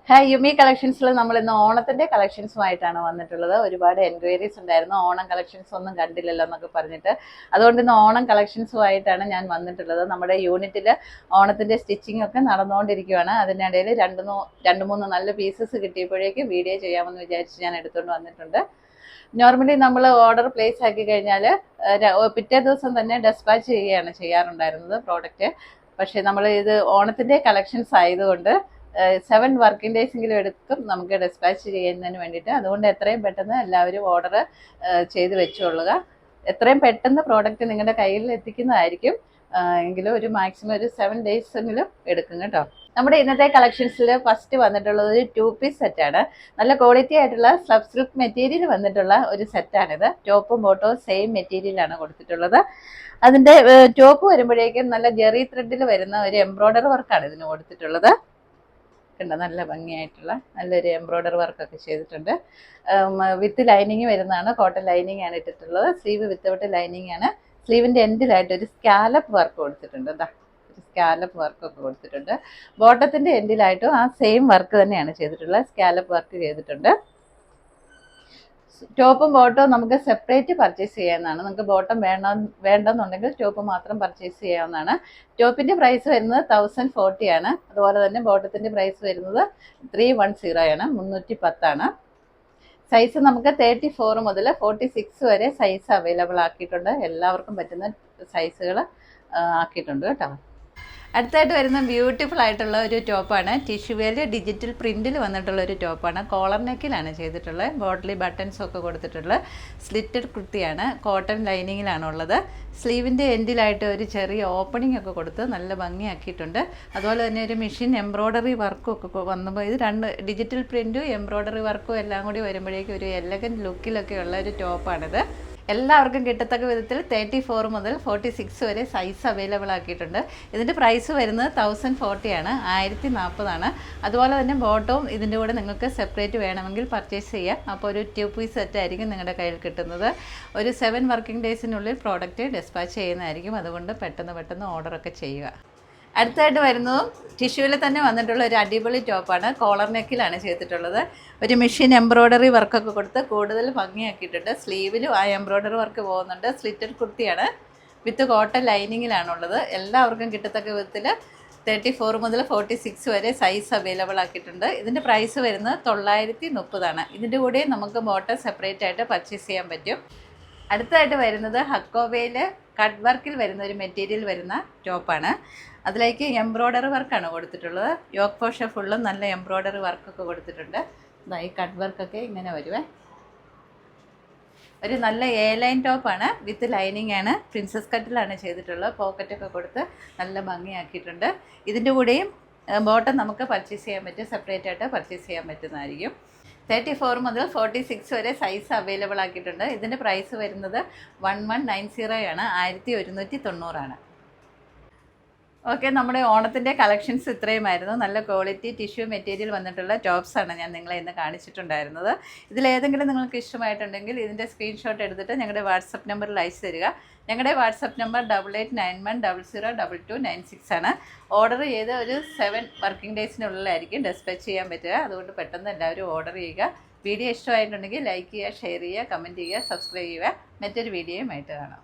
Hi യുമി കളക്ഷൻസിൽ നമ്മൾ ഇന്ന് ഓണത്തിന്റെ കളക്ഷൻസുമായിട്ടാണ് വന്നിട്ടുള്ളത്. ഒരുപാട് എൻക്വയറീസ് ഉണ്ടായിരുന്നു, ഓണം കളക്ഷൻസ് ഒന്നും കണ്ടില്ലല്ലോ എന്നൊക്കെ പറഞ്ഞിട്ട്. അതുകൊണ്ട് ഇന്ന് ഓണം കളക്ഷൻസുമായിട്ടാണ് ഞാൻ വന്നിട്ടുള്ളത്. നമ്മുടെ യൂണിറ്റിൽ ഓണത്തിന്റെ സ്റ്റിച്ചിങ് ഒക്കെ നടന്നുകൊണ്ടിരിക്കുകയാണ്. അതിനിടയിൽ രണ്ട് മൂന്ന് നല്ല പീസസ് കിട്ടിയപ്പോഴേക്കും വീഡിയോ ചെയ്യാമെന്ന് വിചാരിച്ച് ഞാൻ എടുത്തുകൊണ്ട് വന്നിട്ടുണ്ട്. നോർമലി നമ്മൾ ഓർഡർ പ്ലേസ് ആക്കി കഴിഞ്ഞാൽ പിറ്റേ ദിവസം തന്നെ ഡെസ്പാച്ച് ചെയ്യാറുണ്ടായിരുന്നത് പ്രോഡക്റ്റ്. പക്ഷേ നമ്മൾ ഇത് ഓണത്തിന്റെ കളക്ഷൻസ് ആയതുകൊണ്ട് 7 വർക്കിംഗ് ഡേയ്സെങ്കിലും എടുക്കും നമുക്ക് ഡെസ്പാച്ച് ചെയ്യുന്നതിന് വേണ്ടിയിട്ട്. അതുകൊണ്ട് എത്രയും പെട്ടെന്ന് എല്ലാവരും ഓർഡർ ചെയ്ത് വെച്ചുകൊള്ളുക. എത്രയും പെട്ടെന്ന് പ്രോഡക്റ്റ് നിങ്ങളുടെ കയ്യിൽ എത്തിക്കുന്നതായിരിക്കും. എങ്കിലും ഒരു മാക്സിമം ഒരു 7 ഡേയ്സെങ്കിലും എടുക്കും കേട്ടോ. നമ്മുടെ ഇന്നത്തെ കളക്ഷൻസിൽ ഫസ്റ്റ് വന്നിട്ടുള്ളത് ഒരു 2 പീസ് സെറ്റാണ്. നല്ല ക്വാളിറ്റി ആയിട്ടുള്ള സ്ലബ് സിൽക്ക് മെറ്റീരിയൽ വന്നിട്ടുള്ള ഒരു സെറ്റാണിത്. ടോപ്പും ബോട്ടവും സെയിം മെറ്റീരിയലാണ് കൊടുത്തിട്ടുള്ളത്. അതിൻ്റെ ടോപ്പ് വരുമ്പോഴേക്കും നല്ല ജെറി ത്രെഡിൽ വരുന്ന ഒരു എംബ്രോയ്ഡറി വർക്കാണ് ഇതിന് കൊടുത്തിട്ടുള്ളത്. നല്ല ഭംഗിയായിട്ടുള്ള നല്ലൊരു എംബ്രോയ്ഡറി വർക്കൊക്കെ ചെയ്തിട്ടുണ്ട്. വിത്ത് ലൈനിങ് വരുന്നതാണ്, കോട്ടൺ ലൈനിങ് ആണ് ഇട്ടിട്ടുള്ളത്. സ്ലീവ് വിത്തൗട്ട് ലൈനിങ് ആണ്. സ്ലീവിൻ്റെ എൻഡിലായിട്ട് ഒരു സ്കാലപ്പ് വർക്ക് കൊടുത്തിട്ടുണ്ട്. ഒരു സ്കാലപ്പ് വർക്കൊക്കെ കൊടുത്തിട്ടുണ്ട്. ബോട്ടത്തിൻ്റെ എൻഡിലായിട്ടും ആ സെയിം വർക്ക് തന്നെയാണ് ചെയ്തിട്ടുള്ളത്, സ്കാലപ്പ് വർക്ക് ചെയ്തിട്ടുണ്ട്. ടോപ്പും ബോട്ടവും നമുക്ക് സെപ്പറേറ്റ് പർച്ചേസ് ചെയ്യാവുന്നതാണ്. നിങ്ങൾക്ക് ബോട്ടം വേണ്ടെന്നുണ്ടെങ്കിൽ ടോപ്പ് മാത്രം പർച്ചേസ് ചെയ്യാവുന്നതാണ്. ടോപ്പിൻ്റെ പ്രൈസ് വരുന്നത് 1040 ആണ്. അതുപോലെ തന്നെ ബോട്ടത്തിൻ്റെ പ്രൈസ് വരുന്നത് 310 ആണ്, 310 ആണ്. സൈസ് നമുക്ക് 34 മുതൽ 46 വരെ സൈസ് അവൈലബിൾ ആക്കിയിട്ടുണ്ട്. എല്ലാവർക്കും പറ്റുന്ന സൈസുകൾ ആക്കിയിട്ടുണ്ട് കേട്ടോ. അടുത്തായിട്ട് വരുന്ന ബ്യൂട്ടിഫുൾ ആയിട്ടുള്ള ഒരു ടോപ്പാണ്. ടിഷ്യൂവേൽ ഡിജിറ്റൽ പ്രിൻറ്റിൽ വന്നിട്ടുള്ള ഒരു ടോപ്പാണ്. കോളർ നെക്കിലാണ് ചെയ്തിട്ടുള്ളത്. ബോട്ടിലി ബട്ടൺസ് ഒക്കെ കൊടുത്തിട്ടുള്ള സ്ലിറ്റഡ് കുർത്തിയാണ്. കോട്ടൺ ലൈനിങ്ങിലാണ് ഉള്ളത്. സ്ലീവിൻ്റെ എൻഡിലായിട്ട് ഒരു ചെറിയ ഓപ്പണിംഗ് ഒക്കെ കൊടുത്ത് നല്ല ഭംഗിയാക്കിയിട്ടുണ്ട്. അതുപോലെ തന്നെ ഒരു മെഷീൻ എംബ്രോയ്ഡറി വർക്കും ഒക്കെ വന്നപ്പോൾ ഇത് രണ്ട് ഡിജിറ്റൽ പ്രിൻറ്റും എംബ്രോയ്ഡറി വർക്കും എല്ലാം കൂടി വരുമ്പോഴേക്കും ഒരു എലഗൻറ്റ് ലുക്കിലൊക്കെ ഉള്ള ഒരു ടോപ്പാണിത്. എല്ലാവർക്കും കിട്ടത്തക്ക വിധത്തിൽ 34 മുതൽ 46 വരെ സൈസ് അവൈലബിൾ ആക്കിയിട്ടുണ്ട്. ഇതിൻ്റെ പ്രൈസ് വരുന്നത് 1040 ആണ്, 1040 ആണ്. അതുപോലെ തന്നെ ബോട്ടവും ഇതിൻ്റെ കൂടെ നിങ്ങൾക്ക് സെപ്പറേറ്റ് വേണമെങ്കിൽ പർച്ചേസ് ചെയ്യാം. അപ്പോൾ ഒരു 2 പീസ് സെറ്റ് ആയിരിക്കും നിങ്ങളുടെ കയ്യിൽ കിട്ടുന്നത്. ഒരു 7 വർക്കിംഗ് ഡേയ്സിനുള്ളിൽ പ്രോഡക്റ്റ് ഡെസ്പാച്ച് ചെയ്യുന്നതായിരിക്കും. അതുകൊണ്ട് പെട്ടെന്ന് ഓർഡറൊക്കെ ചെയ്യുക. അടുത്തായിട്ട് വരുന്നതും ടിഷ്യൂവിൽ തന്നെ വന്നിട്ടുള്ള ഒരു അടിപൊളി ടോപ്പാണ്. കോളർ നെക്കിലാണ് ചെയ്തിട്ടുള്ളത്. ഒരു മെഷീൻ എംബ്രോയ്ഡറി വർക്കൊക്കെ കൊടുത്ത് കൂടുതൽ ഭംഗിയാക്കിയിട്ടുണ്ട്. സ്ലീവിലും ആ എംബ്രോയ്ഡറി വർക്ക് പോകുന്നുണ്ട്. സ്ലിറ്റഡ് കുർത്തിയാണ്, വിത്ത് കോട്ടൺ ലൈനിങ്ങിലാണുള്ളത്. എല്ലാവർക്കും കിട്ടത്തക്ക വിധത്തിൽ 34 മുതൽ 46 വരെ സൈസ് അവൈലബിൾ ആക്കിയിട്ടുണ്ട്. ഇതിൻ്റെ പ്രൈസ് വരുന്നത് 930 ആണ്. ഇതിൻ്റെ കൂടെ നമുക്ക് ബോട്ടം സെപ്പറേറ്റ് ആയിട്ട് പർച്ചേസ് ചെയ്യാൻ പറ്റും. അടുത്തായിട്ട് വരുന്നത് ഹക്കോവയിൽ കട്ട് വർക്കിൽ വരുന്ന ഒരു മെറ്റീരിയൽ വരുന്ന ടോപ്പാണ്. അതിലേക്ക് എംബ്രോയ്ഡറി വർക്കാണ് കൊടുത്തിട്ടുള്ളത്. യോക്ക് പോർഷൻ ഫുള്ളും നല്ല എംബ്രോയ്ഡറി വർക്കൊക്കെ കൊടുത്തിട്ടുണ്ട്. ഈ കട്ട് വർക്കൊക്കെ ഇങ്ങനെ വരുവേ. ഒരു നല്ല എ ലൈൻ ടോപ്പാണ്, വിത്ത് ലൈനിങ് ആണ്. പ്രിൻസസ് കട്ടിലാണ് ചെയ്തിട്ടുള്ളത്. പോക്കറ്റൊക്കെ കൊടുത്ത് നല്ല ഭംഗിയാക്കിയിട്ടുണ്ട്. ഇതിൻ്റെ കൂടെയും ബോട്ടം നമുക്ക് പർച്ചേസ് ചെയ്യാൻ പറ്റും, സെപ്പറേറ്റ് ആയിട്ട് പർച്ചേസ് ചെയ്യാൻ പറ്റുന്നതായിരിക്കും. 34 മുതൽ 46 വരെ സൈസ് അവൈലബിൾ ആക്കിയിട്ടുണ്ട്. ഇതിൻ്റെ പ്രൈസ് വരുന്നത് 1190 ആണ്, 1190 ആണ്. ഓക്കെ, നമ്മുടെ ഓണത്തിൻ്റെ കളക്ഷൻസ് ഇത്രയുമായിരുന്നു. നല്ല ക്വാളിറ്റി ടിഷ്യൂ മെറ്റീരിയൽ വന്നിട്ടുള്ള ടോപ്സാണ് ഞാൻ നിങ്ങളെ ഇന്ന് കാണിച്ചിട്ടുണ്ടായിരുന്നത്. ഇതിലേതെങ്കിലും നിങ്ങൾക്ക് ഇഷ്ടമായിട്ടുണ്ടെങ്കിൽ ഇതിൻ്റെ സ്ക്രീൻഷോട്ട് എടുത്തിട്ട് ഞങ്ങളുടെ വാട്സപ്പ് നമ്പറിൽ അയച്ചു തരിക. ഞങ്ങളുടെ വാട്സപ്പ് നമ്പർ 8891002296 ആണ്. ഓർഡർ ചെയ്ത് ഒരു 7 വർക്കിംഗ് ഡേയ്സിനുള്ളിലായിരിക്കും ഡെസ്പാച്ച് ചെയ്യാൻ പറ്റുക. അതുകൊണ്ട് പെട്ടെന്ന് എല്ലാവരും ഓർഡർ ചെയ്യുക. വീഡിയോ ഇഷ്ടമായിട്ടുണ്ടെങ്കിൽ ലൈക്ക് ചെയ്യുക, ഷെയർ ചെയ്യുക, കമൻറ്റ് ചെയ്യുക, സബ്സ്ക്രൈബ് ചെയ്യുക. മറ്റൊരു വീഡിയോയുമായിട്ട് കാണാം.